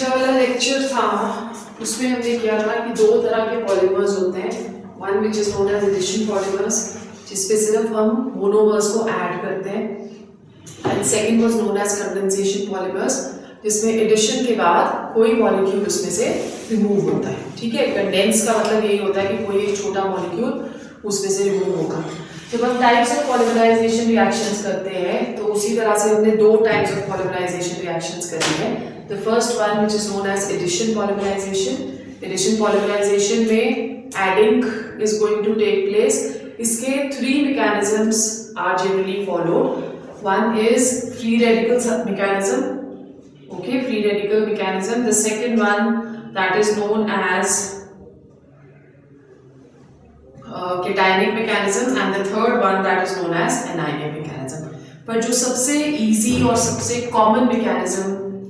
पिछला वाला लेक्चर था उसमें हमने किया था कि दो तरह के पॉलीमर्स होते हैं, one which is known as addition polymers जिसपे सिर्फ हम मोनोमर्स को ऐड करते हैं, and second was known as condensation polymers जिसमें एडिशन के बाद कोई मॉलिक्यूल उसमें से रिमूव होता है। ठीक है, कंडेंस का मतलब यही होता है कि कोई एक छोटा मॉलिक्यूल उसमें से रिमूव होगा। जब हम टाइप्स ऑफ पॉलीमराइजेशन रिएक्शंस करते हैं तो उसी तरह से हमने दो टाइप्स ऑफ पॉलीमराइजेशन रिएक्शंस करनी है। The first one which is known as addition polymerisation. Addition polymerisation में adding is going to take place. इसके three mechanisms are generally followed. One is free radical mechanism, okay, free radical mechanism. The second one that is known as cationic mechanism, and the third one that is known as anionic mechanism. पर जो सबसे easy और सबसे common mechanism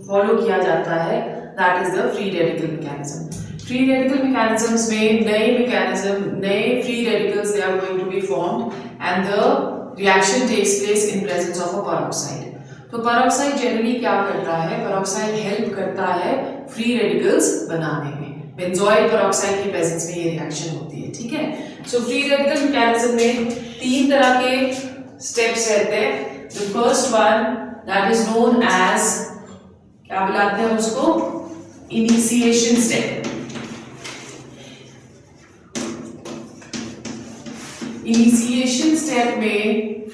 follow किया जाता है that is the free radical mechanism. Free radical mechanisms में नए free radicals they are going to be formed and the reaction takes place in presence of a peroxide. तो peroxide generally क्या करता है? peroxide help करता है free radicals बनाने में। बेंजोइल peroxide की प्रेजेंस में ये रिएक्शन होती है। ठीक है, सो फ्री रेडिकल मैकेनिज्म में तीन तरह के स्टेप्स रहते हैं। The first one that is known as, क्या बुलाते हैं उसको, इनिशिएशन स्टेप। इनिशिएशन स्टेप में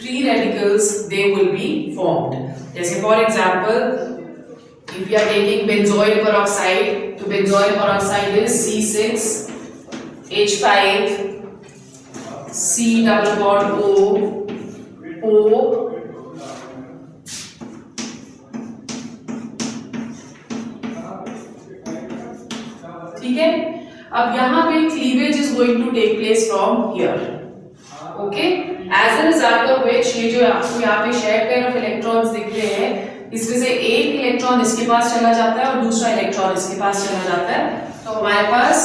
free radicals they will be formed. जैसे for example if you are taking benzoyl peroxide, तो benzoyl peroxide is C6H5 C double bond O ठीक है। अब यहाँ पे cleavage is going to take place from here, okay, as a result of which ये जो आपको यहाँ पे शेयर पेयर ऑफ इलेक्ट्रॉन्स दिख रहे हैं, इसमें से एक इलेक्ट्रॉन इसके पास चला जाता है और दूसरा इलेक्ट्रॉन इसके पास चला जाता है। तो हमारे पास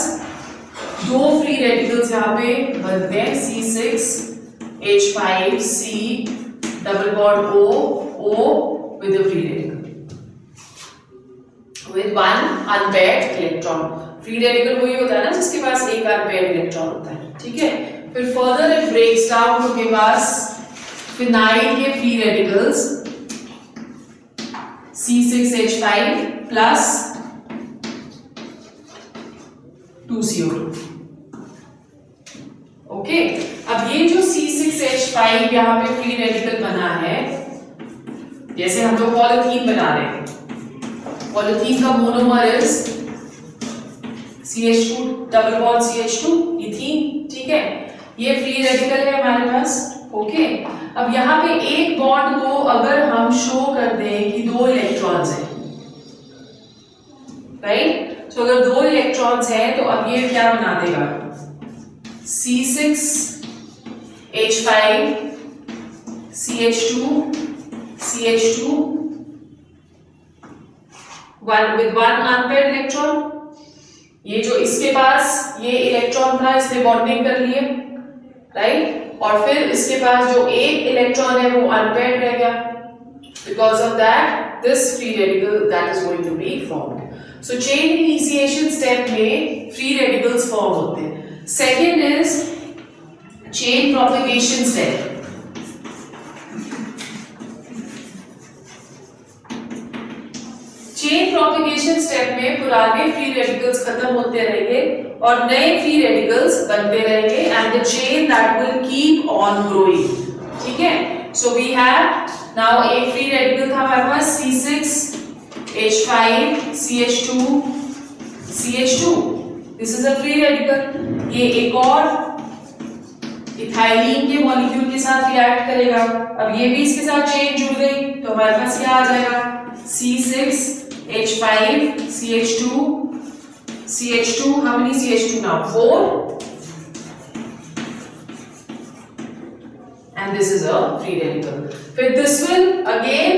दो फ्री रेडिकल्स यहाँ पे बनते हैं, C6H5 C double bond O with a free radical with one unpaired electron। Free radical वही होता है ना जिसके पास एक अनपेयर्ड इलेक्ट्रॉन होता है। ठीक है, फिर further it breaks down to give us phenyl के free radicals C6H5 plus 2CO2। Okay, अब ये जो C6H5 यहाँ पे फ्री रेडिकल बना है, जैसे हम लोग पॉलीथीन बना रहे हैं, पॉलीथीन का monomer is CH2 double bond CH2 ethene. ठीक है, ये फ्री रेडिकल है हमारे पास। ओके, अब यहाँ पे एक बॉन्ड को अगर हम शो कर दें कि दो इलेक्ट्रॉन्स हैं, राइट, तो अगर दो इलेक्ट्रॉन्स हैं तो अब ये क्या बना देगा, C6H5 CH2 with one unpaired electron। ये जो इसके पास ये इलेक्ट्रॉन था इसने बॉन्डिंग कर लिए, राइट, और फिर इसके पास जो एक इलेक्ट्रॉन है वो अनपेयर्ड रह गया। Because of that this free radical that is going to be formed. So chain initiation step में फ्री रेडिकल्स फॉर्म होते हैं। Second is chain propagation step. Chain propagation step में पुराने फ्री रेडिकल्स खत्म होते रहेंगे और नए फ्री रेडिकल्स बनते रहेंगे and the chain that will keep on growing. ठीक है, सो वी हैव नाउ एक फ्री रेडिकल था हमारे पास C6H5 CH2 this is a free radical. ये एक और इथाइलिन के मॉलिक्यूल के साथ रिएक्ट करेगा। अब ये भी इसके साथ चेन जुड़ गई तो हमारे पास क्या आ जाएगा, C6H5 CH2 how many CH2 now, 4, and this is a free radical. फिर this will again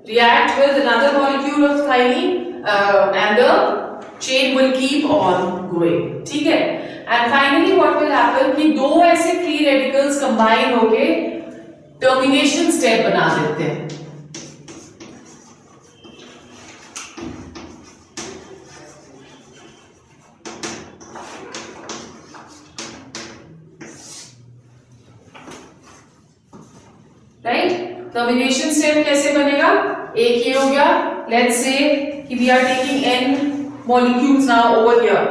react with another molecule of thymine and the chain will keep on growing। ठीक है, and finally what will happen कि दो ऐसे free radicals combine होके termination step बना देते हैं। राइट। टर्मिनेशन स्टेप कैसे बनेगा, एक ये हो गया, लेट्स से कि we are taking n molecules now over here,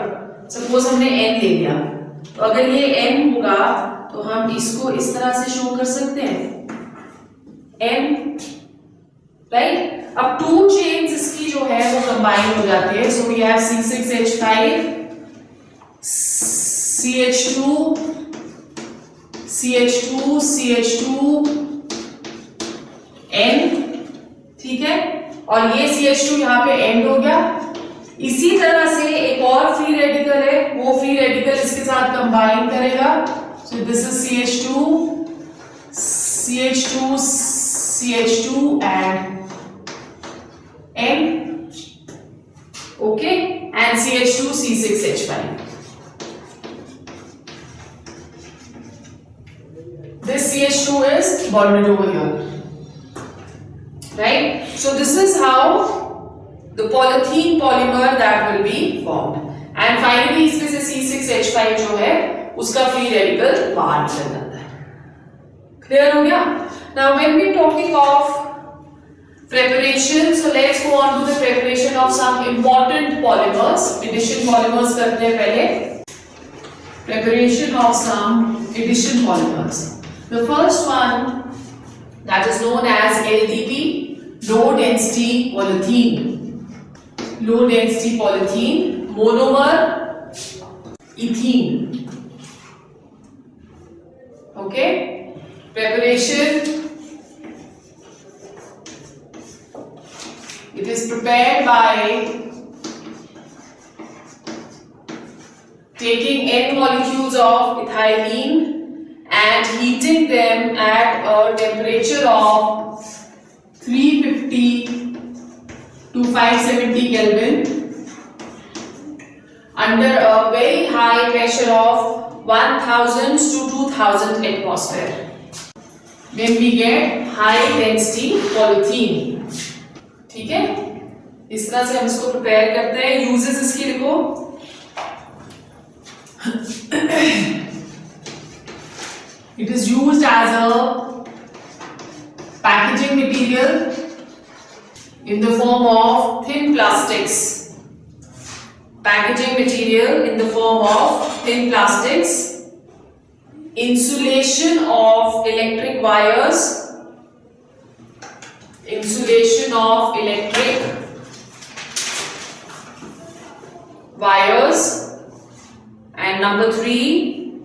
suppose हमने n ले लिया, तो अगर ये n होगा तो हम इसको इस तरह से शो कर सकते हैं n, राइट। अब टू चेन्स इसकी जो है वो कंबाइन हो जाते हैं, सो we have C6H5 CH2 CH2 CH2 N, ठीक है, और ये CH2 यहां पे एंड हो गया। इसी तरह से एक और फ्री रेडिकल है, वो फ्री रेडिकल इसके साथ कंबाइन करेगा, सो this is CH2 CH2 CH2 and N, okay, and CH2 C6H5. This CH2 is bonded over here, right? So this is how the polythene polymer that will be formed, and finally इसमें से C6H5 जो है उसका free radical बाहर निकल जाता है। Clear हो गया? Now when we talking of preparation, so let's go on to the preparation of some important polymers. Addition polymers करते हैं पहले। Preparation of some addition polymers. The first one that is known as LDP, low density polythene. Low density polythene, monomer ethene. Okay, preparation. It is prepared by taking n molecules of ethylene and heating them at a temperature of 350 to 570 Kelvin under a very high pressure of 1000 to 2000 atmosphere. Then we get high density polythene. ठीक है, इस तरह से हम इसको prepare करते हैं। Uses इसकी लिखो, it is used as a packaging material in the form of thin plastics. Packaging material in the form of thin plastics, insulation of electric wires, insulation of electric wires, and number 3,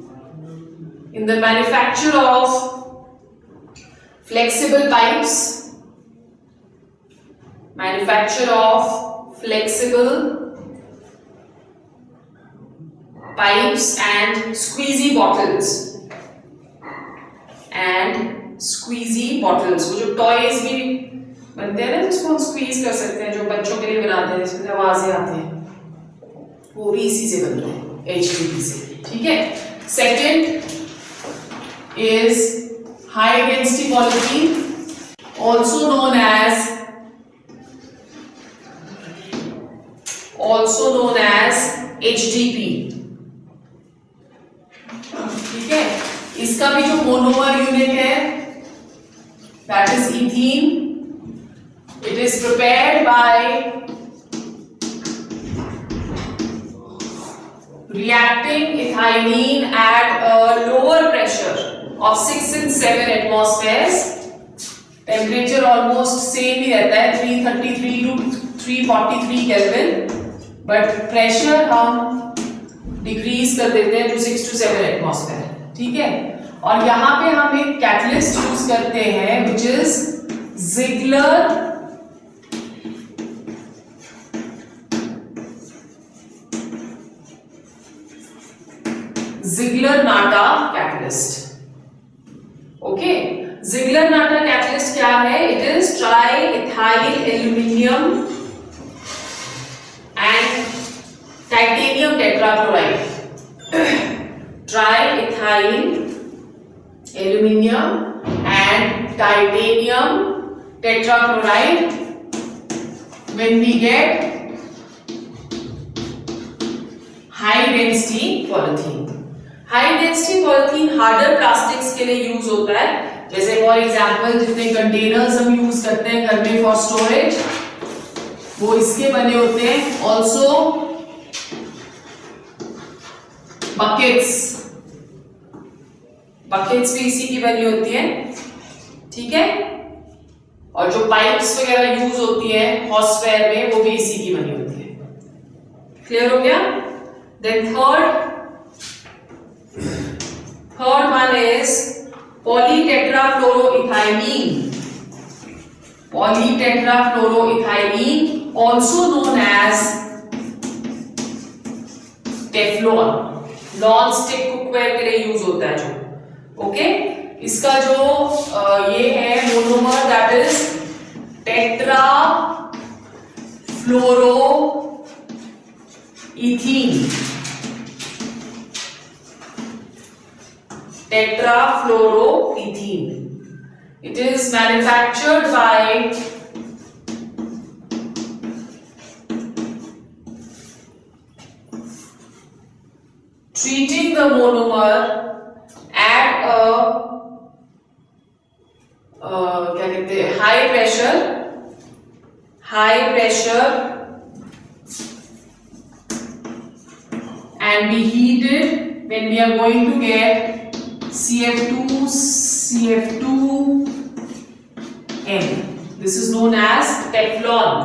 in the manufacture of flexible pipes, manufacture of flexible pipes and squeezy bottles, and squeezy bottles, वो जो toys भी बनते हैं ना जिसको हम squeeze कर सकते हैं, जो बच्चों के लिए बनाते हैं जिसमें आवाजें आती हैं, वो भी इसी से बनते हैं, HDP से, ठीक है। Second is high density polythene, also known as HDP, ठीक है। इसका भी जो मोनोमर यूनिट है that is ethene, it is prepared by reacting ethylene at a lower pressure of 6 and 7 atmospheres. Temperature almost same ही रहता है 333 to 343 केल्विन, बट प्रेशर हम डिक्रीज कर देते हैं to 6 to 7 एटमॉस्फेयर, ठीक है। और यहाँ पे हम एक कैटलिस्ट यूज करते हैं which is Ziegler-Natta catalyst. Okay, Ziegler-Natta catalyst क्या है? It is triethyl aluminium and titanium tetrachloride. Triethyl aluminium and titanium tetrachloride. When we get high density polythene. High density polythene harder plastics के लिए use होता है, जैसे for example जितने containers हम use करते हैं घर में फॉर स्टोरेज, वो इसके बने होते हैं। ऑल्सो बकेट्स, बकेट्स भी इसी की बनी होती है, ठीक है। और जो पाइप्स वगैरह यूज होती है हॉस्टवेयर में, वो भी इसी की बनी होती है। क्लियर हो गया? Then third one is polytetrafluoroethylene. Polytetrafluoroethylene, also known as Teflon, non stick cookware के लिए यूज होता है जो, ओके। इसका जो ये है monomer, that is tetrafluoroethene. Tetrafluoroethene. It is manufactured by treating the monomer at a क्या कहते हैं, high pressure and be heated when we are going to get CF2N. This is known as Teflon.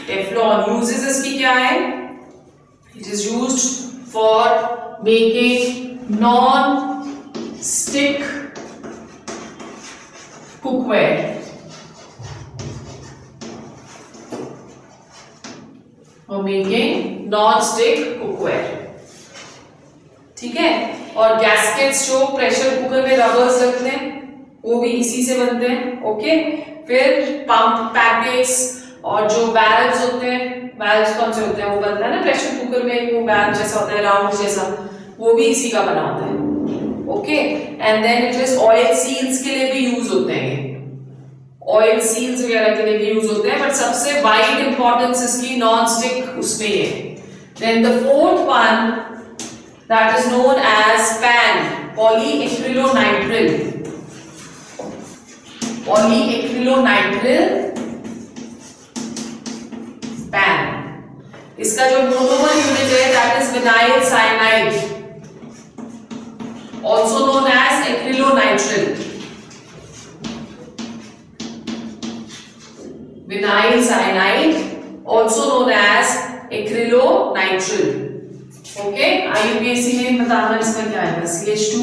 Teflon uses इसकी क्या है? It is used for making non-stick cookware. For making non-stick cookware. ठीक है। और gaskets जो pressure cooker में rubbers लगते हैं, वो भी इसी से बनते हैं, ओके। फिर पंप पैकेट्स और जो वाल्व्स होते हैं, वाल्व्स कौन से होते हैं, वो बनता है ना प्रेशर कुकर में, वो वाल्व जैसा होता है राउंड जैसा, वो भी इसी का बना होता है, okay. And then it is oil seals के लिए भी यूज होते हैं, ऑयल सील्स वगैरह के लिए भी यूज होते हैं, बट सबसे वाइड इंपॉर्टेंस इसकी नॉन स्टिक उसमें है। Then the fourth one that is known as PAN, polyacrylonitrile. Polyacrylonitrile PAN. इसका जो मोनोमर यूनिट है that is vinyl cyanide, also known as acrylonitrile. Vinyl cyanide, also known as acrylonitrile. Okay, IUPAC में बताना इसका क्या है, CH2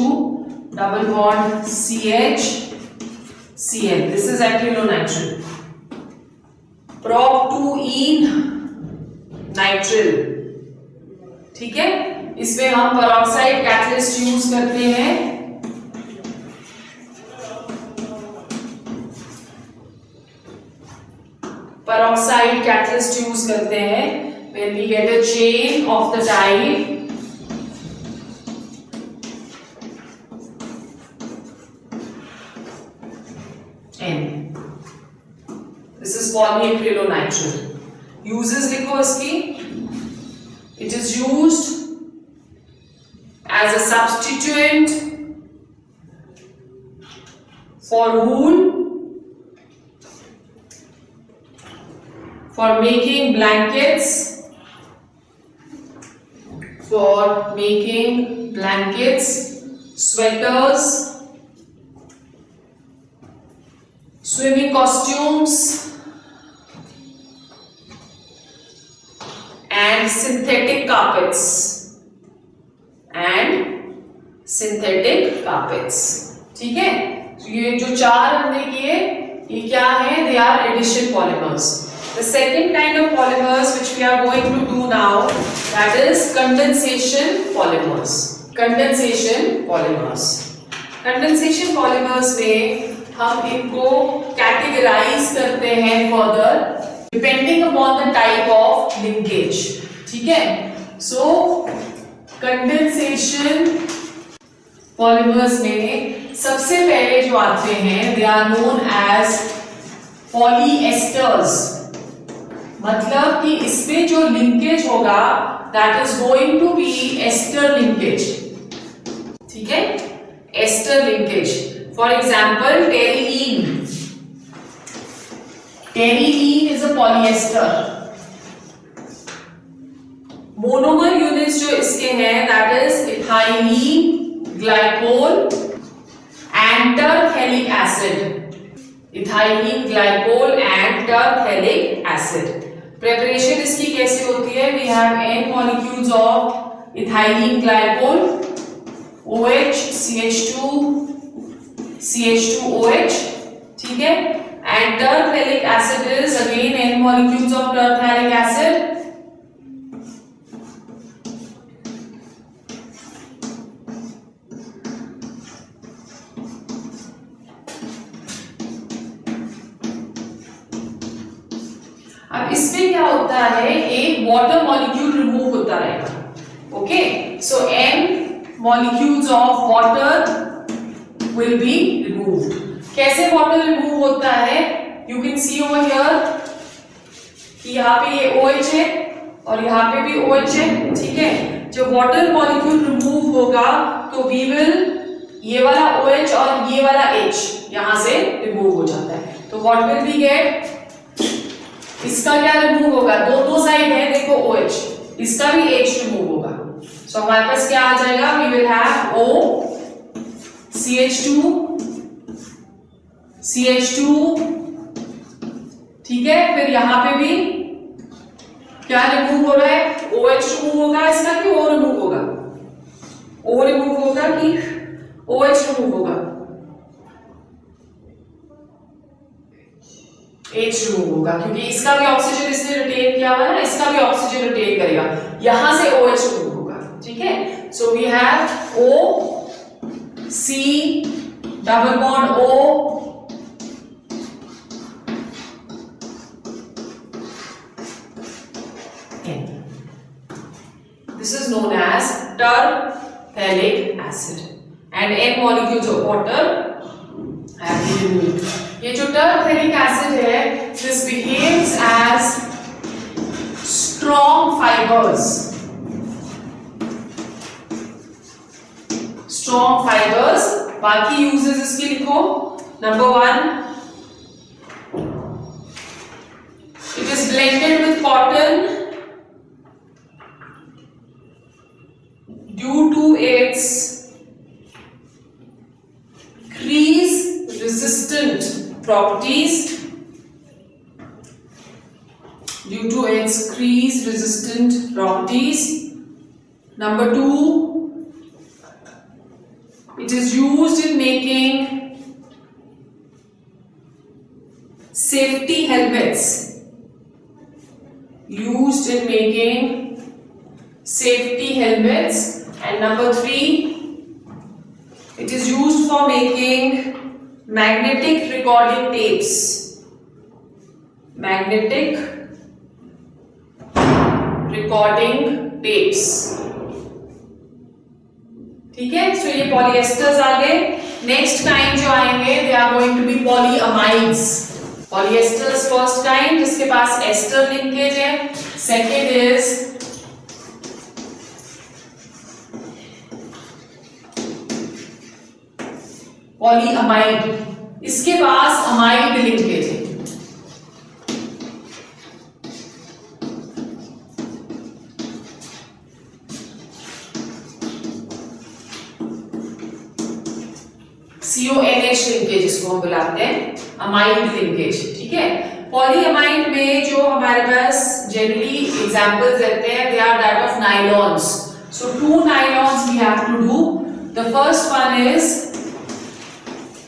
double bond CH Cl, this is acrylonitrile. Prop2ene nitrile, ठीक है। इसमें हम पेरोक्साइड कैटलिस्ट यूज करते हैं, पेरोक्साइड कैटलिस्ट यूज करते हैं when we get a chain of the type N. This is polyacrylonitrile. Uses लिखो इसकी, it is used as a substituent for wool, for making blankets, sweaters, swimming costumes, and synthetic carpets. ठीक है। तो ये जो चार हमने किए, ये क्या है? They are addition polymers. The second kind of polymers which we are going to do now, that is condensation polymers. Condensation polymers में हम इनको categorize करते हैं further depending upon the type of linkage. ठीक है। So condensation polymers में सबसे पहले जो आते हैं, they are known as polyesters. मतलब कि इसमें जो लिंकेज होगा that is going to be ester linkage, ठीक है, ester linkage. For example terylene, terylene is a polyester. Monomer units जो इसके हैं that is ethylene glycol and terephthalic acid, ethylene glycol and terephthalic acid. Preparation इसकी कैसे होती है? We have n molecules of ethylene glycol OH CH2 CH2OH, ठीक है, and terephthalic acid is again n molecules of terephthalic acid. अब इसमें क्या होता है, एक वाटर मॉलिक्यूल रिमूव होता रहेगा। Okay, so n molecules of water will be removed. कैसे वाटर रिमूव होता है? You can see over here कि यहाँ पे ये OH है और यहाँ पे भी OH है, ठीक है। जब वाटर मॉलिक्यूल रिमूव होगा तो वी विल, ये वाला OH और ये वाला H यहां से रिमूव हो जाता है। तो व्हाट विल वी गेट? इसका क्या रिमूव होगा? दो साइड है, देखो OH, इसका भी H रिमूव होगा। सो हमारे पास क्या आ जाएगा? We will have O CH2 CH2, ठीक है। फिर यहां पे भी क्या रिमूव हो रहा है? OH रिमूव होगा, इसका कि O रिमूव होगा? O रिमूव होगा कि OH रिमूव होगा? H रिमूव होगा, क्योंकि इसका भी ऑक्सीजन इसने रिटेन किया हुआ है ना, इसका भी ऑक्सीजन रिटेन करेगा, यहां से OH रिमूव होगा, ठीक है। So we have O C double bond O N. This is known as terphthalic acid and N molecules of water have been removed. ये जो terphthalic acid है, this behaves as strong fibers. Strong fibers. बाकी uses इसके लिखो. Number 1, it is blended with cotton due to its crease resistant properties. Due to its crease resistant properties. Number 2, it is used in making safety helmets. Used in making safety helmets. And number 3, it is used for making magnetic recording tapes. Magnetic recording tapes. ठीक है, सो ये पॉलिएस्टर्स आ गए। Next kind जो आएंगे they are going to be polyamides. Polyesters first kind जिसके पास ester linkage है, second is polyamide, इसके पास अमाइड लिंकेज है। CONH लिंकेज इसको हम बुलाते हैं, अमाइड लिंकेज, ठीक है। पॉलीअमाइड में जो हमारे पास जनरली एग्जांपल्स रहते हैं, they are that of nylons. So 2 nylons we have to do. The first one is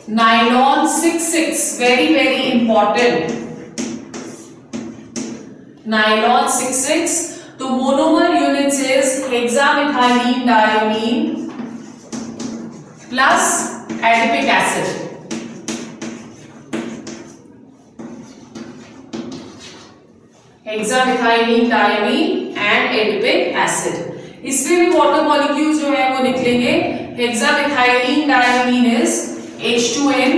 nylon 6,6, very important, nylon 6,6. तो monomer units is hexamethylene diamine plus adipic acid. Hexamethylene diamine and adipic acid. इसमें भी water molecules जो है वो निकलेंगे। Hexamethylene diamine is H2N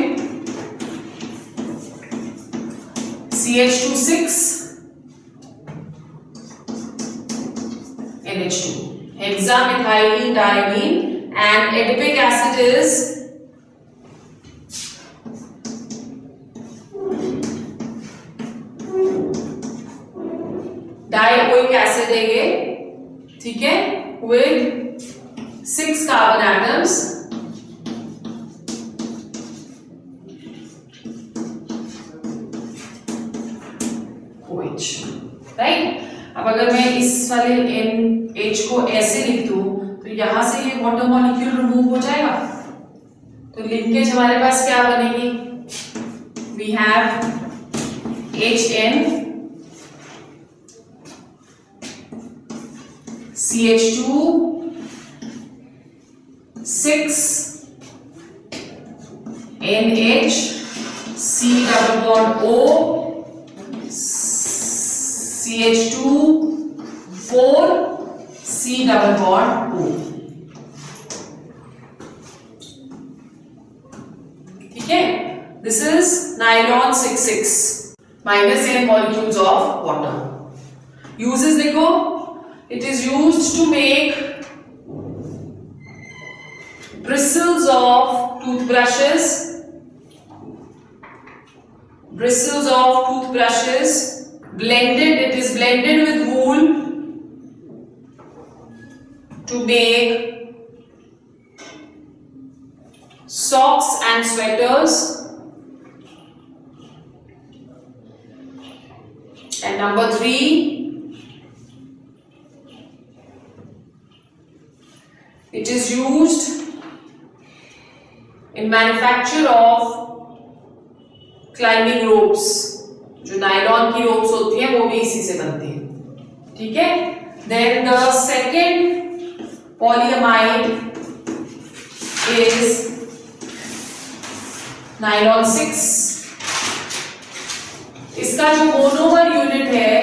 CH2 6 NH2. Hexamethyldiamine, and adipic acid is dioic acid है ये, ठीक है, with 6 carbon atoms. OH, right. अब अगर मैं इस वाले NH को ऐसे लिख दूं तो यहां से ये वाटर मॉलिक्यूल रिमूव हो जाएगा, तो लिंकेज हमारे पास क्या बनेगी? We have HN CH2 6 NH C double bond O CH2 4 C double bond O. ठीक है, this is nylon 6,6 minus N molecules of water. Uses देखो, it is used to make bristles of toothbrushes, blended, it is blended with wool to make socks and sweaters. And number 3, it is used in manufacture of climbing ropes. जो nylon की ropes होती हैं वो भी इसी से बनती हैं, ठीक है. Then the second polyamide is nylon 6. इसका जो मोनोमर यूनिट है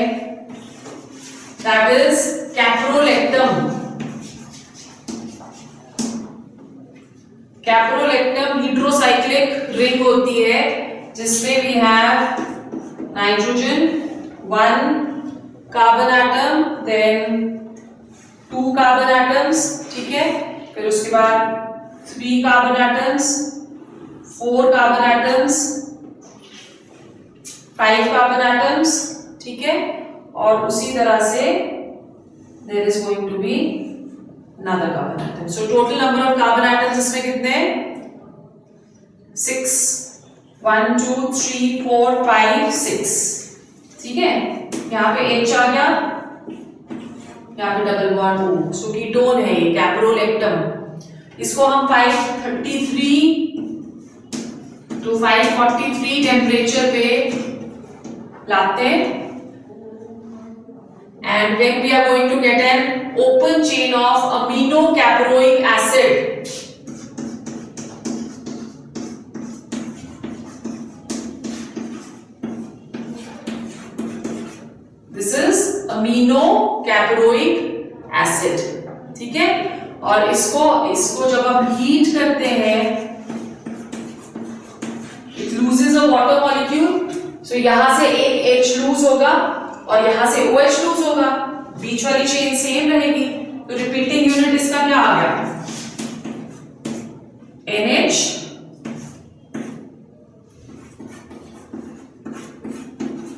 that is caprolactam. Caprolactam hydrocyclic ring होती है जिसमें we have nitrogen 1 carbon atom, then 2 carbon atoms, ठीक है, फिर उसके बाद 3 carbon atoms, 4 carbon atoms, 5 carbon atoms, ठीक है, और उसी तरह से there is going to be another carbon atom. So total number of carbon atoms इसमें कितने? 6. 1 2 3 4 5 6, ठीक है. यहाँ पे H आ गया, यहाँ पे double bond O. So ketone है ये, कैप्रोलेक्टम. इसको हम 533 to 543 टेम्परेचर पे लाते हैं, and then we are going to get an open chain of aminocaproic acid. This is aminocaproic acid, ठीक है. और इसको जब हम हीट करते हैं it loses a water molecule. So यहां से एक H लूज होगा और यहां से OH लूज होगा, बीच वाली चेन सेम रहेगी. तो रिपीटिंग यूनिट इसका क्या आ गया? NH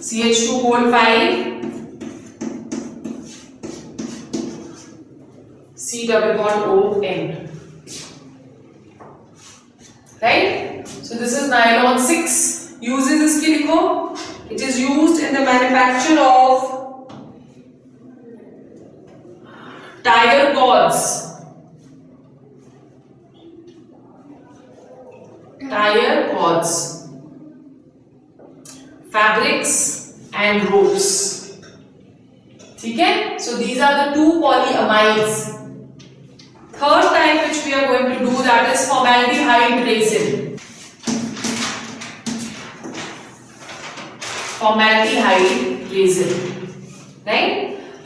CH2 whole 5 C double bond ON, right? So this is nylon 6. Uses इसकी लिखो. It is used in the manufacture of tire cords, fabrics and ropes, ठीक है. So these are the 2 polyamides. Third type which we are going to do, that is formaldehyde resin. Formaldehyde resin, right?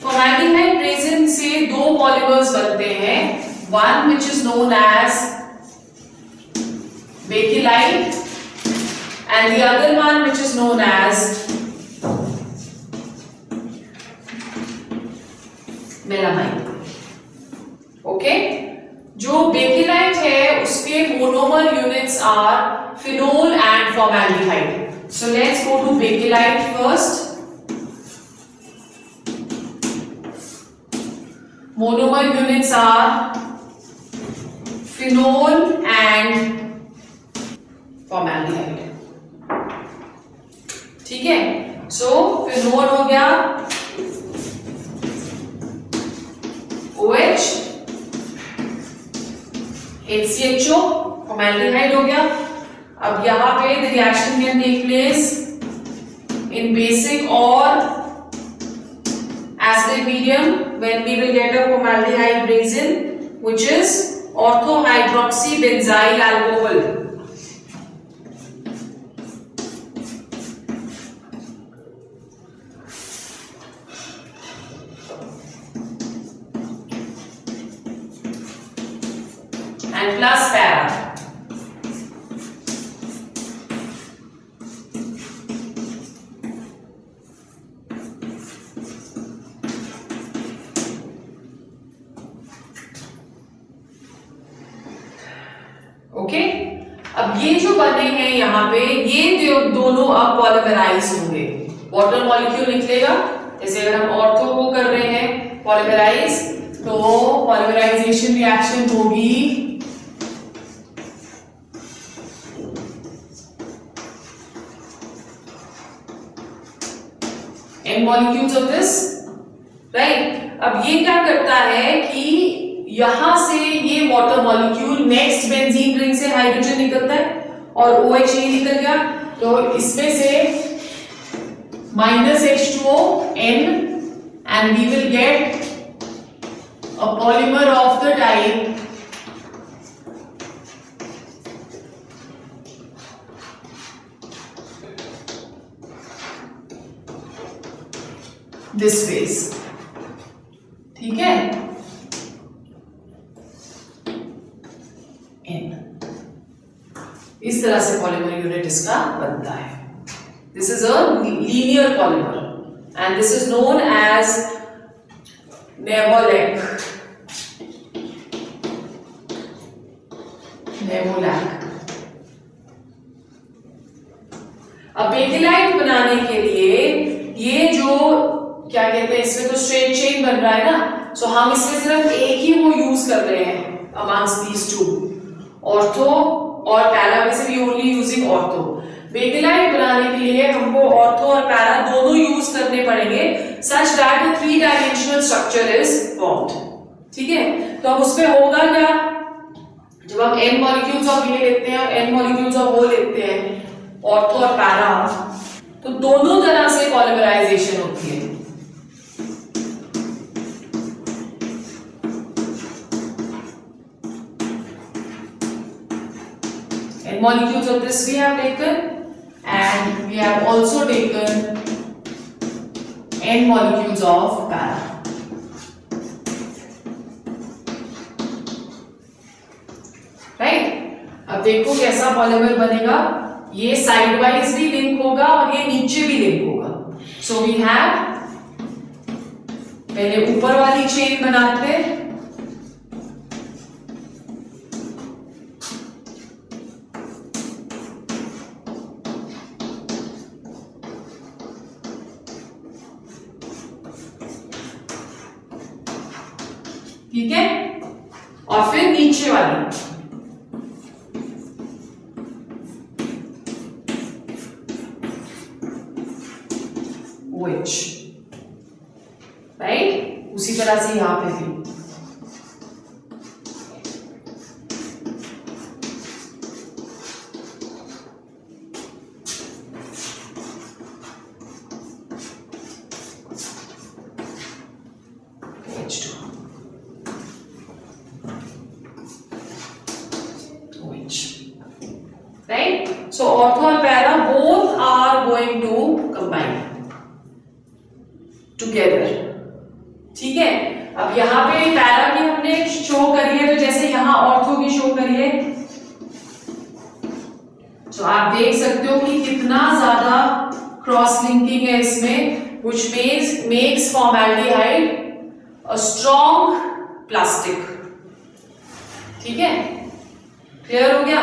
Formaldehyde resin से 2 polymers बनते हैं. One which is known as bakelite and the other one which is known as melamine. Okay, जो Bakelite है उसके monomer units are phenol and formaldehyde. So let's go to Bakelite first. Monomer units are phenol and formaldehyde. ठीक है, सो phenol हो गया OH, HCHO, formaldehyde हो गया. अब यहां पे the reaction can take place in basic or acidic medium when we will get a formaldehyde resin which is orthohydroxybenzyl alcohol. And plus para. Okay, अब ये जो बने हैं यहाँ पे ये दोनों अब पॉलीमराइज होंगे. वाटर मॉलिक्यूल निकलेगा. जैसे अगर हम ऑर्थो को कर रहे हैं पॉलीमराइज, तो पॉलीमराइजेशन रिएक्शन होगी N molecules of this, right? अब ये क्या करता है कि यहां से ये water molecule next benzene ring से हाइड्रोजन निकलता है और OH ये निकल गया, तो इसमें से -H2O N and we will get a polymer of the type this phase. ठीक है, N. इस तरह से पॉलीमर यूनिट इसका बनता है. This is a linear polymer and this is known as novolac. अब बेकिलाइट बनाने के लिए ये जो क्या कहते हैं, इसमें तो स्ट्रेट चेन बन रहा है ना, सो हम इसमें सिर्फ एक ही वो यूज कर रहे हैं अमंग्स्ट दीज टू, ऑर्थो और पैरा में से भी ओनली यूजिंग ऑर्थो. बेकिलाइट बनाने के लिए हमको ऑर्थो और पैरा दोनों यूज करने पड़ेंगे such that a 3 dimensional structure is formed. ठीक है, तो अब उसमें होगा क्या, जब हम n मॉलिक्यूल्स ऑफ ये लेते हैं और n मॉलिक्यूल्स ऑफ वो लेते हैं ऑर्थो और पैरा, तो दोनों तरह से पॉलीमराइजेशन होती है. N molecules of this we have taken and we have also taken N molecules of para. Right? अब देखो कैसा पॉलीमर बनेगा. ये साइड वाइज भी लिंक होगा और ये नीचे भी लिंक होगा. सो वी हैव, पहले ऊपर वाली चेन बनाते हैं, ठीक है, और फिर नीचे वाली OH, राइट. उसी तरह से यहां पे भी H2. Right? So ortho and para both are going to combine together. ठीक है, अब यहाँ पे पैरा की हमने शो करी है, तो जैसे यहाँ ऑर्थो की शो करी है, तो आप देख सकते हो कि कितना ज्यादा क्रॉस लिंकिंग है इसमें, which makes formaldehyde a strong plastic. ठीक है, क्लियर हो गया।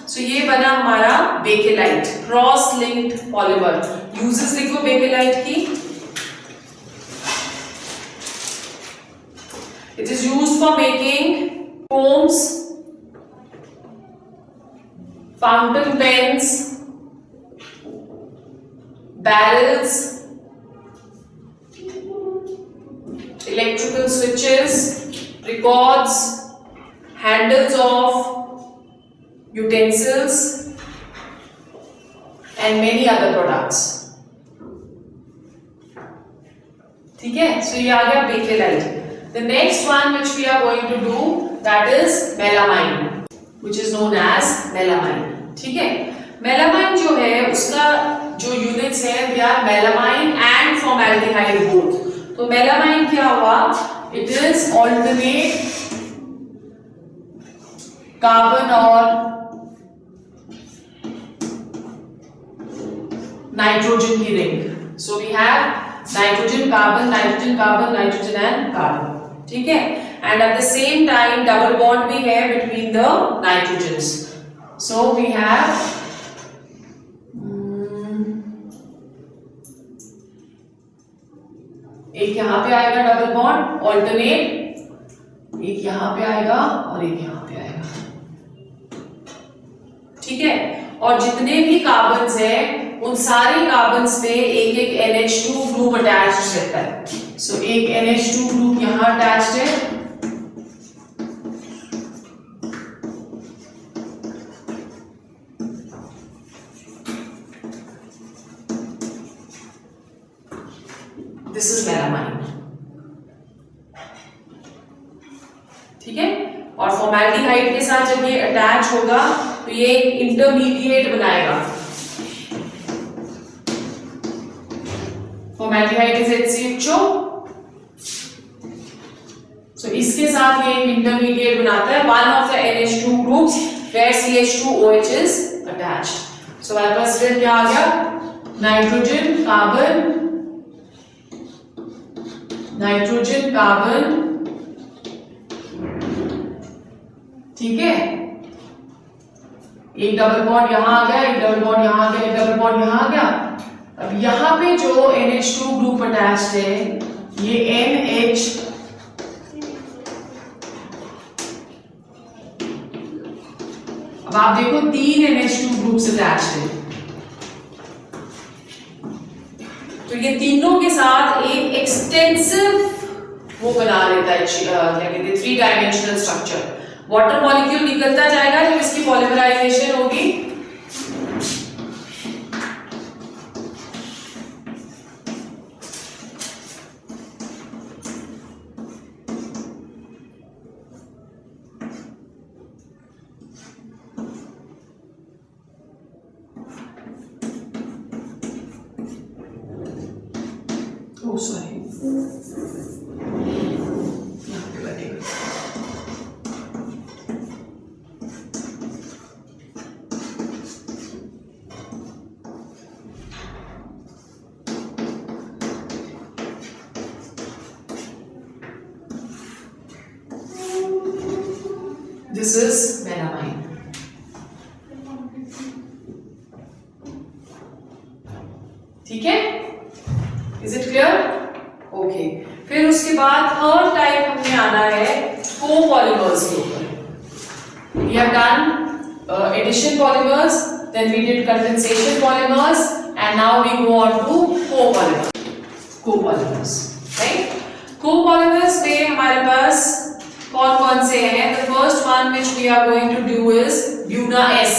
सो ये बना हमारा bakelite, cross linked polymer. Uses लिखो बेकेलाइट की। It is used for making combs, fountain pens, barrels, electrical switches, records, handles of utensils and many other products. ठीक है, so ये आ गया bakelite. The next one which we are going to do, that is melamine, which is known as melamine. ठीक है, melamine जो है उसका जो यूनिट्स है they are melamine and formaldehyde both. तो melamine क्या हुआ, it is alternate कार्बन और नाइट्रोजन की ring. So we have nitrogen carbon, nitrogen carbon, nitrogen and carbon. ठीक है, and at the same time double bond भी है between the nitrogens. So we have एक यहां पे आएगा डबल बॉन्ड ऑल्टरनेट, एक यहां पे आएगा और एक यहां पे आएगा। ठीक है, और जितने भी कार्बन्स हैं उन सारे कार्बन्स में एक एक NH2 ग्रुप अटैच्ड रहता है। सो एक NH2 ग्रुप यहां अटैच्ड है, दिस इज मेलामाइन। ठीक है, और फॉर्मेल्डिहाइड के साथ जब ये अटैच होगा तो ये इंटरमीडिएट बनाएगा। फॉर्मेल्डिहाइड इज HCHO, सो इसके साथ ये इंटरमीडिएट बनाता है, one of the NH2 groups where CH2OH is attached. So हमारे पास फिर क्या आ गया, नाइट्रोजन कार्बन, नाइट्रोजन कार्बन। ठीक है, एक डबल बॉन्ड यहां आ गया, एक डबल बॉन्ड यहां आ गया, एक डबल बॉन्ड यहां आ गया। अब यहां पे जो NH2 ग्रुप अटैच्ड है ये NH, अब आप देखो 3 NH2 ग्रुप्स अटैच्ड है, तो ये तीनों के साथ एक एक्सटेंसिव वो बना लेता है, क्या कहते हैं, 3 डायमेंशनल स्ट्रक्चर। वाटर मॉलिक्यूल निकलता जाएगा जब इसकी पॉलीमराइजेशन होगी। Oh, sorry. This is melamine. ठीक है, इज इट क्लियर? ओके, फिर उसके बाद थर्ड टाइप हमने आना है कोपॉलीमर्स के ऊपर। We have done addition polymers, then we did condensation polymers and now we go on to copolymers. Right, copolymers में हमारे पास कौन कौन से हैं? The first one which we are going to do is BuNaS।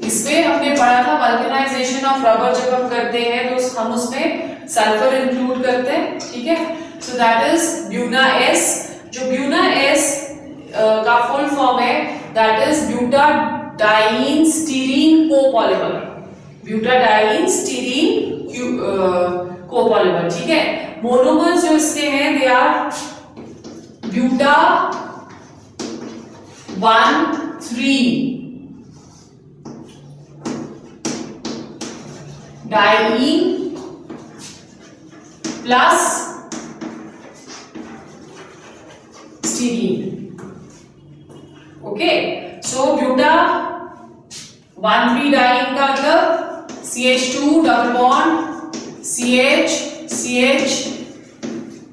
इसमें हमने पढ़ा था वल्कनाइजेशन ऑफ रबर जब हम करते हैं तो हम उसमें सल्फर इंक्लूड करते हैं। ठीक है, सो दैट इज BuNaS। जो BuNaS का फुल फॉर्म है that is butadiene styrene copolymer. Butadiene styrene copolymer. ठीक है, मोनोमर्स जो इसके हैं they are buta 1,3 diene plus styrene. Okay, so buta 1,3-diene का मतलब CH2 double bond CH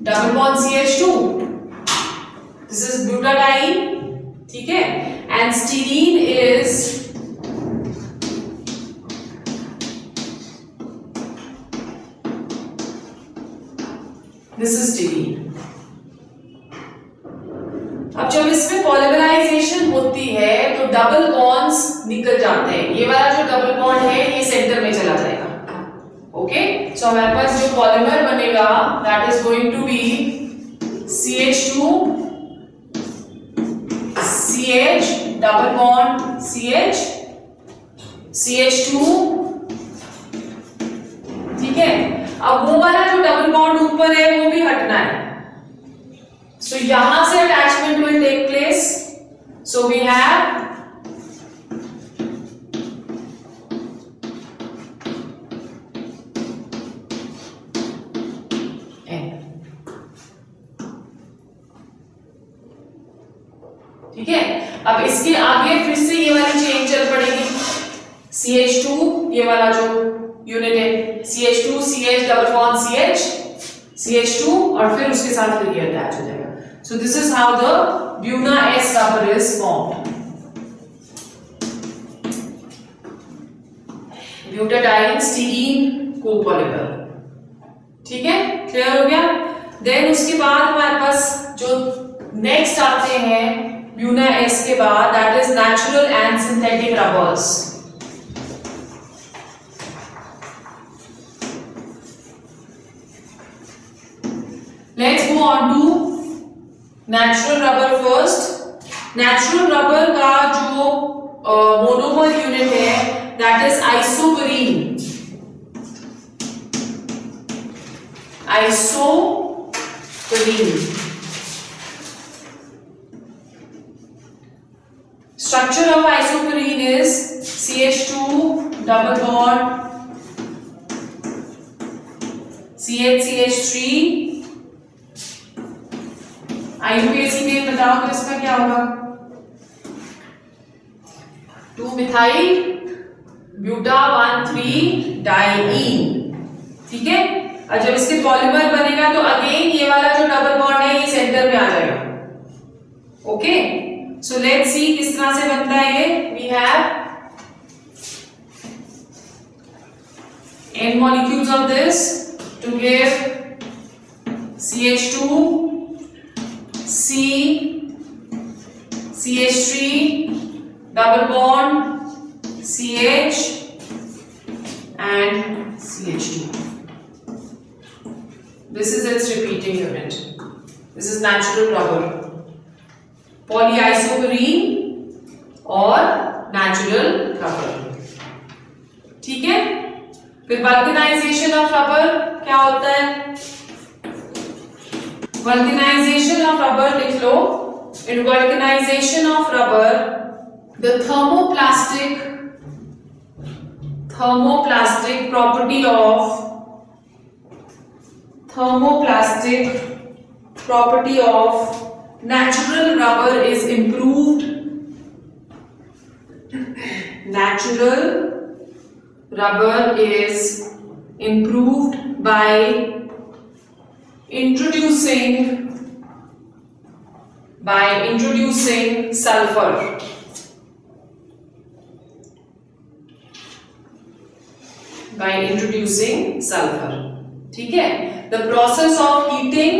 double bond CH2. This is butadiene, ठीक है, and styrene is this is styrene. अब जब इसमें पॉलीमराइजेशन होती है तो डबल बॉन्ड्स निकल जाते हैं. ये वाला जो डबल बॉन्ड है ये सेंटर में चला जाएगा. ओके, सो हमारे पास जो पॉलीमर बनेगा that is going to be CH2 CH double bond CH2. ठीक है, अब वो वाला जो डबल बॉन्ड ऊपर है वो भी हटना है. So यहां से attachment will take place. So we have N. ठीक है, अब इसके आगे फिर से ये वाली चेन चल पड़ेगी. CH2 ये वाला जो यूनिट है CH2 CH double bond CH2 और फिर उसके साथ फिर ये अटैच हो जाएगा. So this is how the Buna-S rubber is formed. Butadiene styrene copolymer. ठीक है, क्लियर हो गया. देन उसके बाद हमारे पास जो नेक्स्ट आते हैं Buna-S के बाद that is natural and synthetic rubbers. Let's go on to natural rubber first. Natural rubber का जो मोनोमर यूनिट है that is isoprene. Structure of isoprene is CH2 double bond CH3. IUPAC में बताओ तो इसका क्या होगा. 2-methyl buta 1,3-diene. ठीक है, और जब इसके पॉलीमर बनेगा तो अगेन ये वाला जो डबल बॉन्ड है ये सेंटर में आ जाएगा. ओके, सो लेट्स सी किस तरह से बनता है ये. We have n molecules of this to give CH2 CH3 double bond CH and CH2. This is its repeating unit. This is natural rubber. Polyisoprene और natural rubber. ठीक है, फिर vulcanization of rubber क्या होता है. Vulcanization of rubber लिख लो. In vulcanization of rubber, the thermoplastic property of natural rubber is improved. Natural rubber is improved by introducing sulfur. ठीक है, the process of heating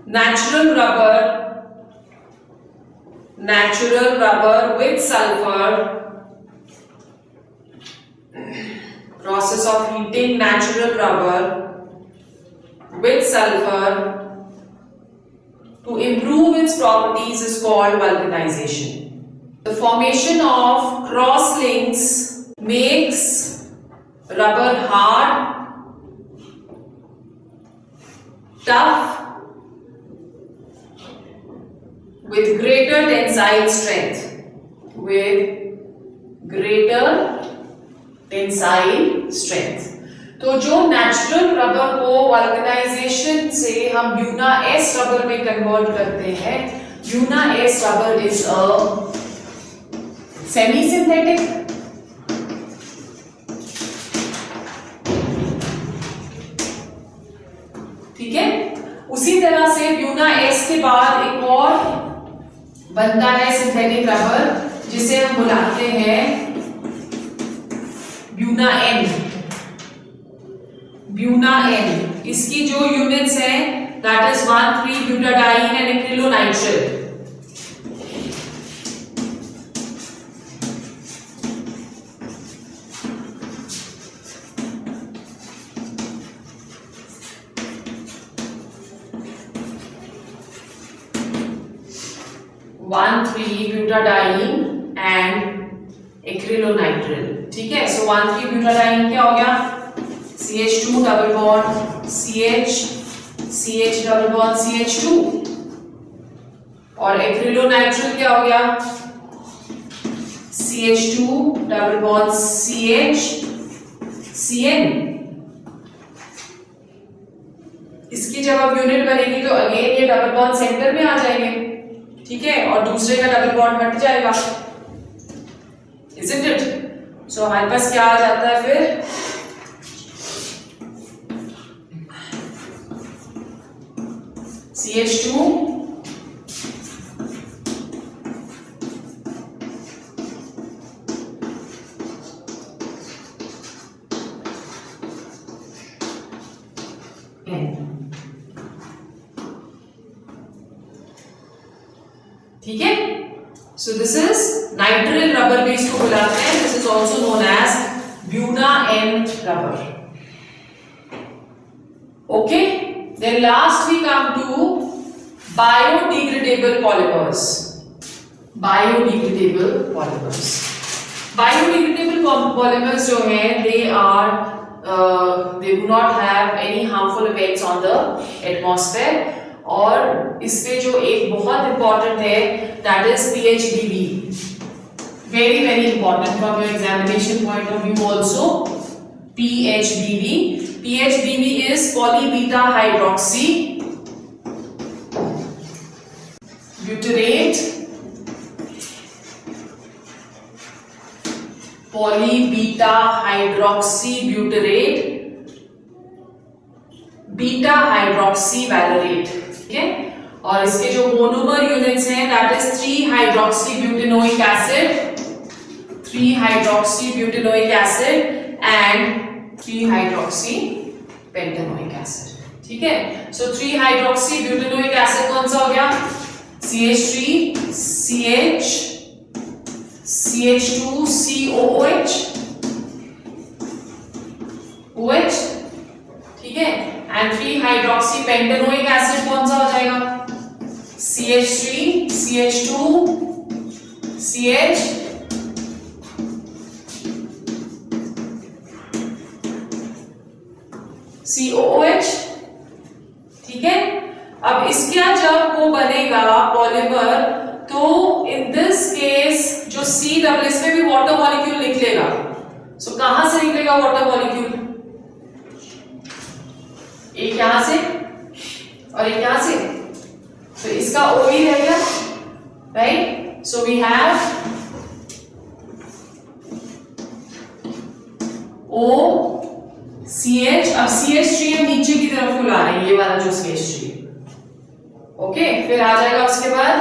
natural rubber with sulfur. Process of heating natural rubber with sulfur to improve its properties is called vulcanization. The formation of cross links makes rubber hard, tough, with greater tensile strength. तो जो natural rubber को vulcanization से हम Buena S rubber में convert करते हैं, Buena S rubber is a semi synthetic, ठीक है। उसी तरह से ब्यूना एस के बाद एक और बनता है सिंथेटिक रबर जिसे हम बुलाते हैं ब्यूना एन। ब्यूना एन, इसकी जो यूनिट्स हैं that is one three butadiene and acrylonitrile. One three butadiene and acrylonitrile, ठीक है। सो 1,3-ब्यूटाडाइन क्या हो गया, CH2 double bond CH, CH double bond CH2, और एक्रिलोनाइट्रिल क्या हो गया, CH2 double bond CH CN। इसकी जब अब यूनिट बनेगी तो अगेन ये डबल बॉन्ड सेंटर में आ जाएंगे, ठीक है, और दूसरे का डबल बॉन्ड हट जाएगा, isn't it? सो हमारे पास क्या आ जाता है फिर, CH2 ठीक है। So this is nitrile rubber base को बुलाते हैं, this is also known as Buna N rubber. Okay, then last we come to biodegradable polymers. Biodegradable polymers, biodegradable polymers जो हैं they do not have any harmful effects on the atmosphere, और इसमें जो एक बहुत इंपॉर्टेंट है that is PHBB, very very important from your examination point of view also. PHBB is polybeta hydroxy butyrate, polybeta hydroxy butyrate, beta hydroxy valerate, ठीक है। और इसके जो मोनोमर यूनिट्स हैं that is 3 hydroxy butanoic acid, 3 hydroxy butanoic acid and 3 hydroxy pentanoic acid, ठीक है। सो 3 hydroxy butanoic acid कौन सा हो गया, CH3 CH CH2 COOH OH, ठीक है। एंड 3 हाइड्रोक्सी पेंटेनोइक एसिड कौन सा हो जाएगा, CH3 CH2 CH COOH, ठीक है। अब इसका जब वो बनेगा पॉलीमर तो इन दिस केस जो C डबल इसमें भी वाटर मॉलिक्यूल निकलेगा। सो कहां से निकलेगा वाटर मॉलिक्यूल, एक यहां से और एक यहां से, तो इसका O ही रह गया, right. So we have O CH, अब CH3 हम नीचे की तरफ को ला रहे हैं, ये वाला जो CH3, ओके। फिर आ जाएगा उसके बाद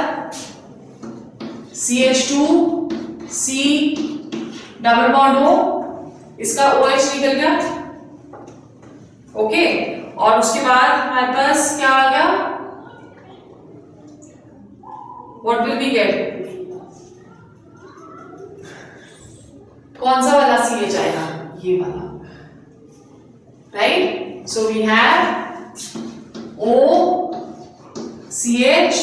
CH2 C double bond O, इसका OH निकल गया, ओके। और उसके बाद हमारे पास क्या आ गया, व्हाट विल बी गेट, कौन सा वाला CH आएगा, ये वाला, right. So we have O CH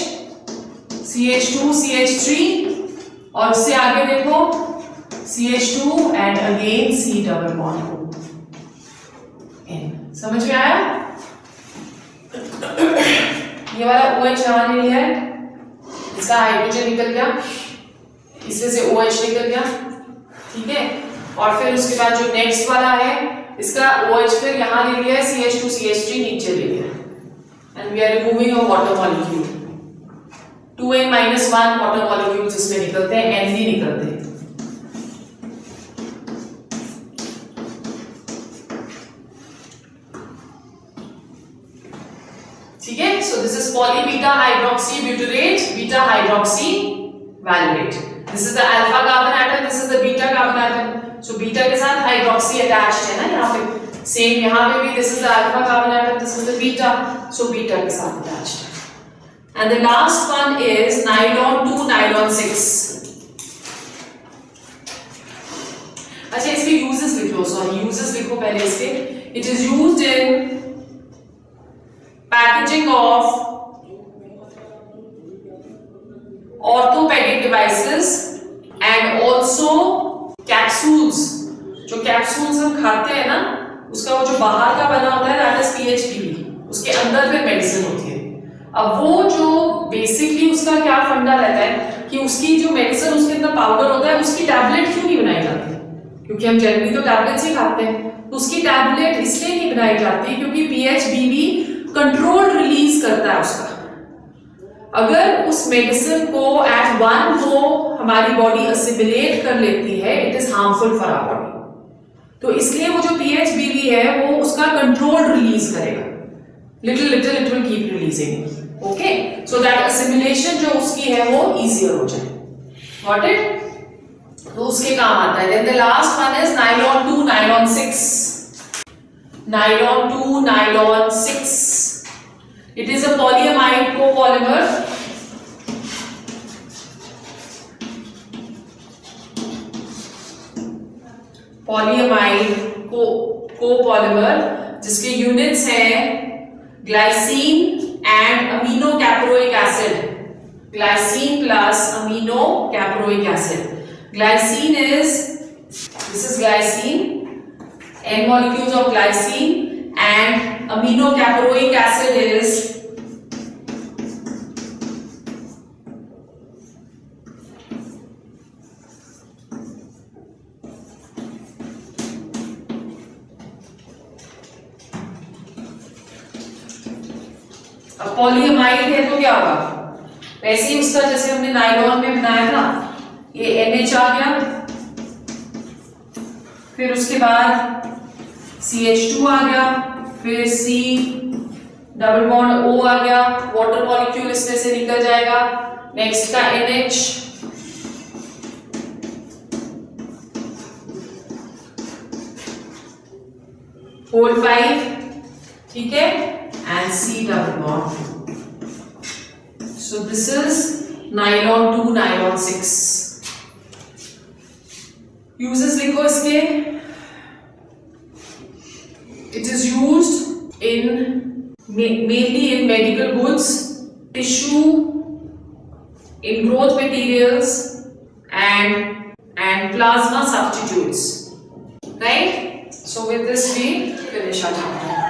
CH2 CH3 और उससे आगे देखो CH2 and again C double bond N, समझ में आया। ये वाला OH यहाँ नहीं है, इसका हाइड्रोजन निकल गया, इसमें से OH निकल गया, ठीक है। और फिर उसके बाद जो नेक्स्ट वाला है इसका OH फिर यहाँ ले लिया है, CH2CH3 नीचे ले लिया, and we are removing a water molecule. 2n-1 water molecules इसमें निकलते हैं, N भी निकलते हैं। ठीक है, so this is poly beta hydroxy butyrate, beta hydroxy valerate. This is the alpha carbon atom, this is the beta carbon atom. So beta के साथ हाइड्रोक्सी अटैच्ड है ना यहाँ पे, सेम यहाँ पे भी this is the alpha carbon atom, this is the beta, so beta के साथ अटैच्ड है। And the last one is nylon 2 nylon 6। अच्छा, इसके यूजेस लिख लो, सॉरी यूजेस लिखो पहले इसके। It is used in packaging of orthopedic devices and also capsules। जो कैप्सूल्स हम खाते हैं ना, उसका वो जो बाहर का बना होता है दैट इज PHPV, उसके अंदर फिर मेडिसिन होती है। अब वो जो बेसिकली उसका क्या फंडा रहता है कि उसकी जो मेडिसिन उसके अंदर पाउडर होता है, उसकी टैबलेट क्यों नहीं बनाई जाती? क्योंकि हम जनरली तो टैबलेट्स ही खाते हैं, तो उसकी टैबलेट इसलिए नहीं बनाई जाती क्योंकि PHPV कंट्रोल रिलीज करता है उसका। अगर उस मेडिसिन को एट वन को हमारी बॉडी असिमिलेट कर लेती है, it is harmful for our body. तो इसलिए वो जो PHPV है वो उसका कंट्रोल रिलीज करेगा, little little it will keep releasing, okay, so that assimilation जो उसकी है वो इजियर हो जाए। Got it? तो उसके काम आता है। Then the last one is nylon 2 nylon 6। Nylon 2 nylon 6, it is a polyamide copolymer, copolymer जिसके यूनिट्स हैं glycine and amino caproic acid, glycine plus amino caproic acid. Glycine is, this is glycine, N molecules of glycine, and aminocaproic acid is अब polyamide है तो क्या होगा? वैसे ही उसका जैसे हमने नाइलॉन में बनाया था, ये NH आ गया, फिर उसके बाद CH2 आ गया, फिर C डबल बॉन्ड O आ गया, वाटर मॉलिक्यूल इसमें से निकल जाएगा, नेक्स्ट का NH, होल 5, ठीक है, and C double bond. So this is nylon 2 nylon 6। Uses लिखो इसके। It is used in mainly in medical goods, tissue, in growth materials, and plasma substitutes. Right? So with this we finish our chapter.